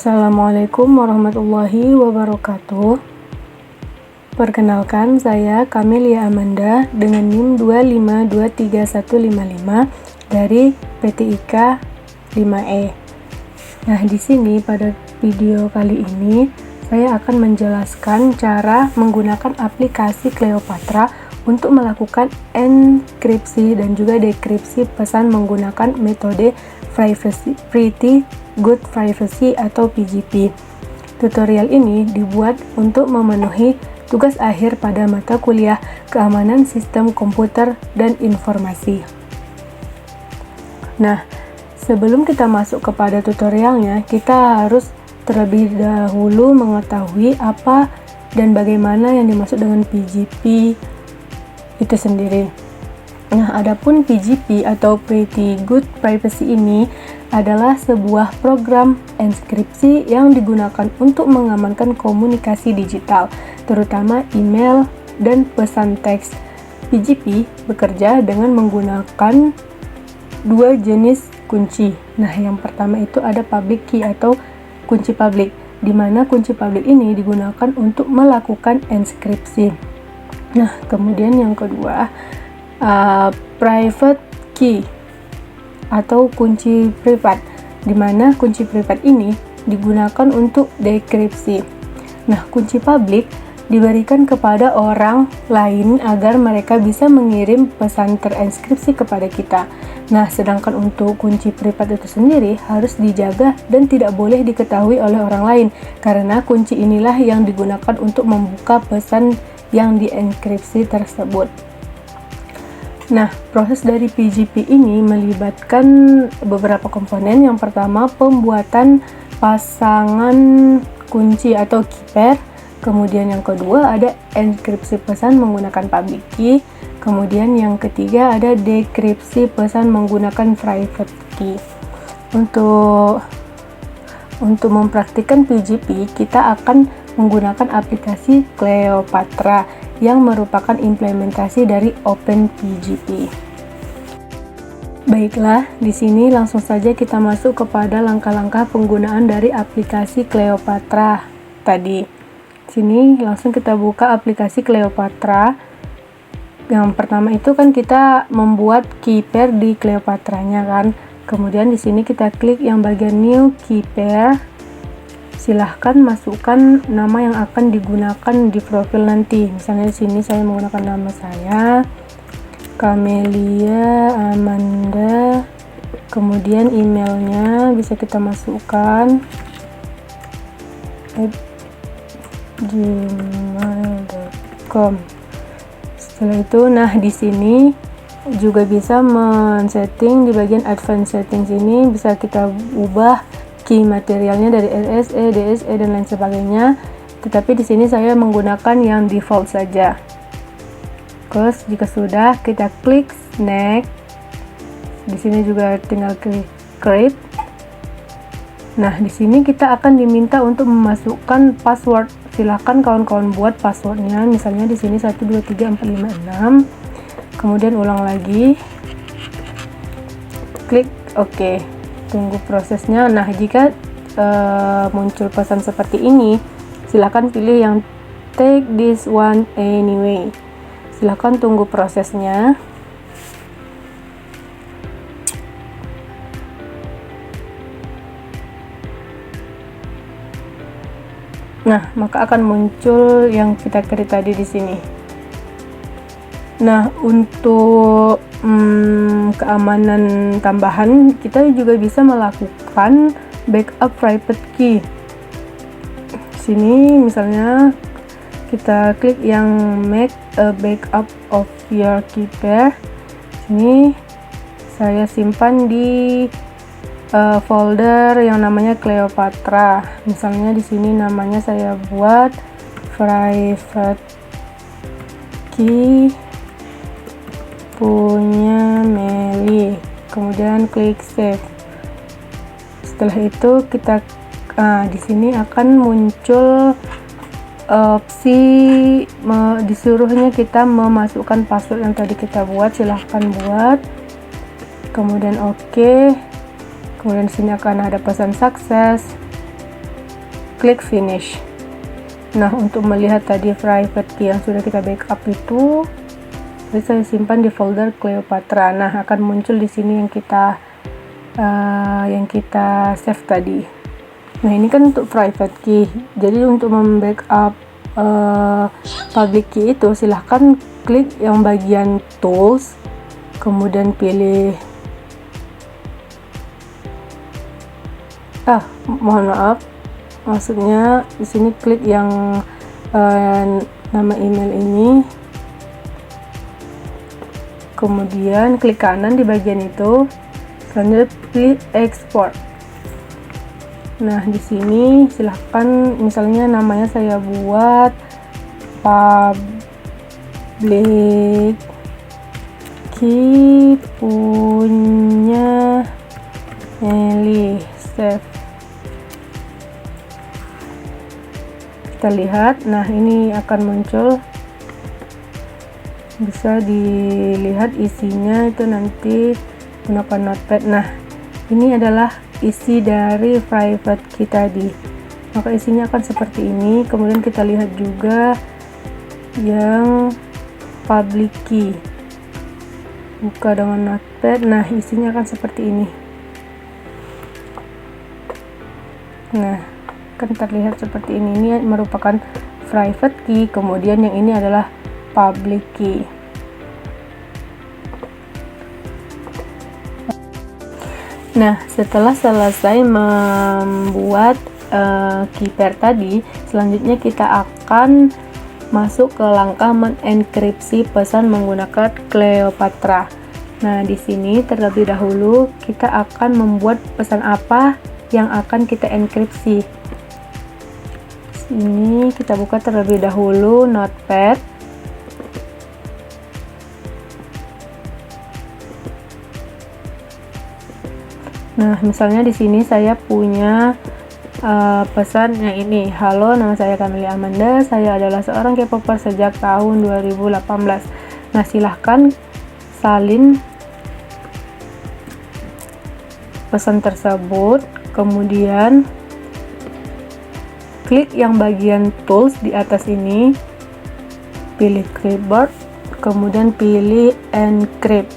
Assalamualaikum warahmatullahi wabarakatuh. Perkenalkan, saya Kamelia Amanda dengan NIM 2523155 dari PT IKA 5E. Nah, di sini pada video kali ini saya akan menjelaskan cara menggunakan aplikasi Cleopatra untuk melakukan enkripsi dan juga dekripsi pesan menggunakan metode Pretty Good Privacy atau PGP. Tutorial ini dibuat untuk memenuhi tugas akhir pada mata kuliah Keamanan Sistem Komputer dan Informasi. Nah, sebelum kita masuk kepada tutorialnya, kita harus terlebih dahulu mengetahui apa dan bagaimana yang dimaksud dengan PGP itu sendiri. Nah, adapun PGP atau Pretty Good Privacy ini adalah sebuah program enkripsi yang digunakan untuk mengamankan komunikasi digital, terutama email dan pesan teks. PGP bekerja dengan menggunakan dua jenis kunci. Nah, yang pertama itu ada public key atau kunci publik, di mana kunci publik ini digunakan untuk melakukan enkripsi. Nah, kemudian yang kedua, private key atau kunci privat, di mana kunci privat ini digunakan untuk dekripsi. Nah, kunci publik diberikan kepada orang lain agar mereka bisa mengirim pesan terenkripsi kepada kita. Nah, sedangkan untuk kunci privat itu sendiri harus dijaga dan tidak boleh diketahui oleh orang lain, karena kunci inilah yang digunakan untuk membuka pesan yang dienkripsi tersebut. Nah, proses dari PGP ini melibatkan beberapa komponen. Yang pertama, pembuatan pasangan kunci atau key pair. Kemudian yang kedua ada enkripsi pesan menggunakan public key. Kemudian yang ketiga ada dekripsi pesan menggunakan private key. Untuk mempraktikkan PGP, kita akan menggunakan aplikasi Cleopatra yang merupakan implementasi dari OpenPGP. Baiklah, di sini langsung saja kita masuk kepada langkah-langkah penggunaan dari aplikasi Cleopatra tadi. Sini langsung kita buka aplikasi Cleopatra. Yang pertama itu kan kita membuat key pair di Cleopatra-nya kan. Kemudian di sini kita klik yang bagian new key pair. Silahkan masukkan nama yang akan digunakan di profil nanti. Misalnya di sini saya menggunakan nama saya Kamelia Amanda. Kemudian emailnya bisa kita masukkan @gmail.com. Setelah itu, nah di sini juga bisa men-setting di bagian advanced settings ini, bisa kita ubah key materialnya dari LSE, DSE dan lain sebagainya. Tetapi di sini saya menggunakan yang default saja. Terus jika sudah, kita klik next. Di sini juga tinggal klik create. Nah, di sini kita akan diminta untuk memasukkan password. Silahkan kawan-kawan buat passwordnya. Misalnya di sini 123456. Kemudian ulang lagi. Klik OK. Tunggu prosesnya. Nah, jika muncul pesan seperti ini, silakan pilih yang take this one anyway. Silakan tunggu prosesnya. Nah, maka akan muncul yang kita create tadi di sini. Nah, untuk keamanan tambahan, kita juga bisa melakukan backup private key. Sini misalnya kita klik yang make a backup of your key pair. Sini saya simpan di folder yang namanya Cleopatra. Misalnya di sini namanya saya buat private key punya Meli. Kemudian klik save. Setelah itu kita di sini akan muncul opsi disuruhnya kita memasukkan password yang tadi kita buat. Silahkan buat. Kemudian OK. Kemudian di sini akan ada pesan sukses. klik finish. Nah, untuk melihat tadi private key yang sudah kita backup itu, jadi saya simpan di folder Cleopatra. Nah, akan muncul di sini yang kita save tadi. Nah, ini kan untuk private key. Jadi untuk membackup public key itu, silahkan klik yang bagian tools, kemudian pilih mohon maaf, maksudnya di sini klik yang nama email ini, kemudian klik kanan di bagian itu, selanjutnya pilih export. Nah, di sini silahkan, misalnya namanya saya buat public key punya Eli, save. Kita lihat, nah ini akan muncul, bisa dilihat isinya itu nanti gunakan notepad. Nah, ini adalah isi dari private key tadi, maka isinya akan seperti ini. Kemudian kita lihat juga yang public key, buka dengan notepad. Nah, isinya akan seperti ini. Nah, kan terlihat seperti ini. Ini merupakan private key, kemudian yang ini adalah public key. Nah, setelah selesai membuat key pair tadi, selanjutnya kita akan masuk ke langkah mengenkripsi pesan menggunakan Cleopatra. Nah, di sini terlebih dahulu kita akan membuat pesan apa yang akan kita enkripsi. Ini kita buka terlebih dahulu notepad. Nah, misalnya di sini saya punya pesan yang ini. Halo, nama saya Camelia Amanda. Saya adalah seorang K-popper sejak tahun 2018. Nah, silahkan salin pesan tersebut, kemudian klik yang bagian tools di atas ini, pilih clipboard, kemudian pilih encrypt.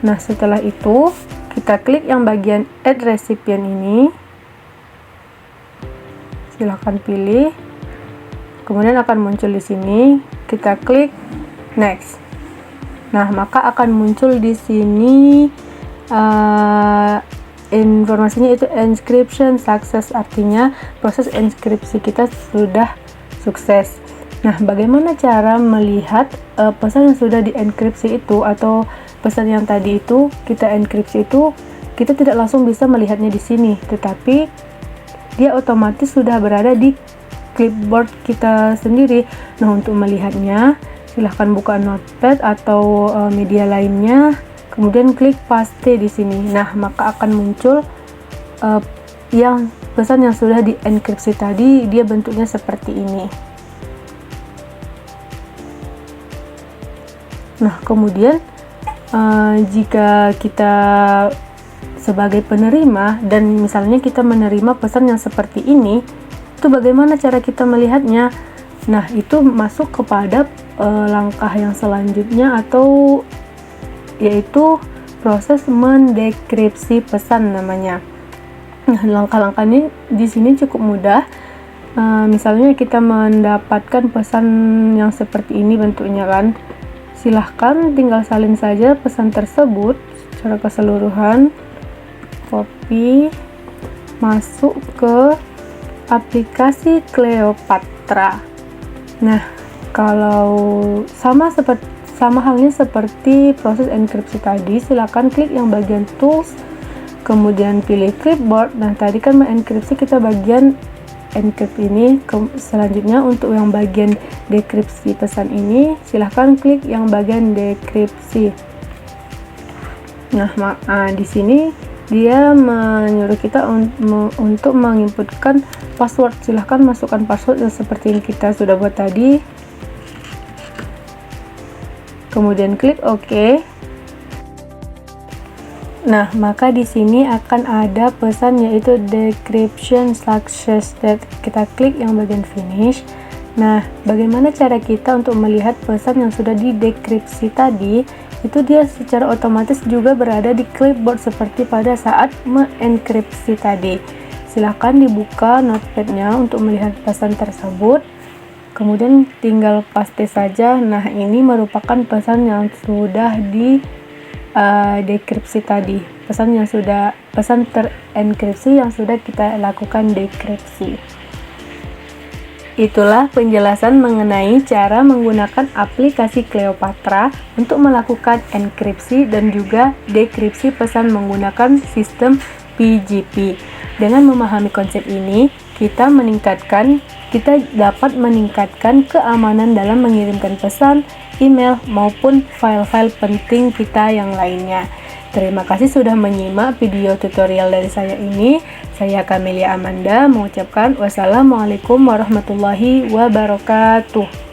Nah, setelah itu kita klik yang bagian add recipient ini, silahkan pilih, kemudian akan muncul di sini, kita klik next. Nah, maka akan muncul di sini informasinya itu encryption success, artinya proses enkripsi kita sudah sukses. Nah, bagaimana cara melihat pesan yang sudah dienkripsi itu, atau pesan yang tadi itu kita enkripsi itu, kita tidak langsung bisa melihatnya di sini, tetapi dia otomatis sudah berada di clipboard kita sendiri. Nah, untuk melihatnya silahkan buka notepad atau media lainnya, kemudian klik paste di sini. Nah, maka akan muncul yang pesan yang sudah dienkripsi tadi, dia bentuknya seperti ini. Nah, kemudian jika kita sebagai penerima dan misalnya kita menerima pesan yang seperti ini, itu bagaimana cara kita melihatnya? Nah, itu masuk kepada langkah yang selanjutnya, atau yaitu proses mendekripsi pesan namanya. Nah, langkah-langkah ini di sini cukup mudah. Misalnya kita mendapatkan pesan yang seperti ini bentuknya kan, silahkan tinggal salin saja pesan tersebut secara keseluruhan, copy, masuk ke aplikasi Cleopatra. Nah, kalau sama halnya seperti proses enkripsi tadi, silakan klik yang bagian tools, kemudian pilih clipboard. Nah, tadi kan mengenkripsi kita bagian encrypt ini. Selanjutnya untuk yang bagian dekripsi pesan ini, silahkan klik yang bagian dekripsi. Nah, di sini dia menyuruh kita untuk menginputkan password. Silahkan masukkan password yang seperti yang kita sudah buat tadi, kemudian klik OK. Nah, maka di sini akan ada pesan yaitu decryption successful. Kita klik yang bagian finish. Nah, bagaimana cara kita untuk melihat pesan yang sudah didekripsi tadi? Itu dia secara otomatis juga berada di clipboard seperti pada saat mengenkripsi tadi. Silahkan dibuka notepadnya untuk melihat pesan tersebut. Kemudian tinggal paste saja. Nah, ini merupakan pesan yang sudah di dekripsi tadi, pesan terenkripsi yang sudah kita lakukan dekripsi. Itulah penjelasan mengenai cara menggunakan aplikasi Cleopatra untuk melakukan enkripsi dan juga dekripsi pesan menggunakan sistem PGP. Dengan memahami konsep ini, kita dapat meningkatkan keamanan dalam mengirimkan pesan, email, maupun file-file penting kita yang lainnya. Terima kasih sudah menyimak video tutorial dari saya ini. Saya Camelia Amanda mengucapkan wassalamualaikum warahmatullahi wabarakatuh.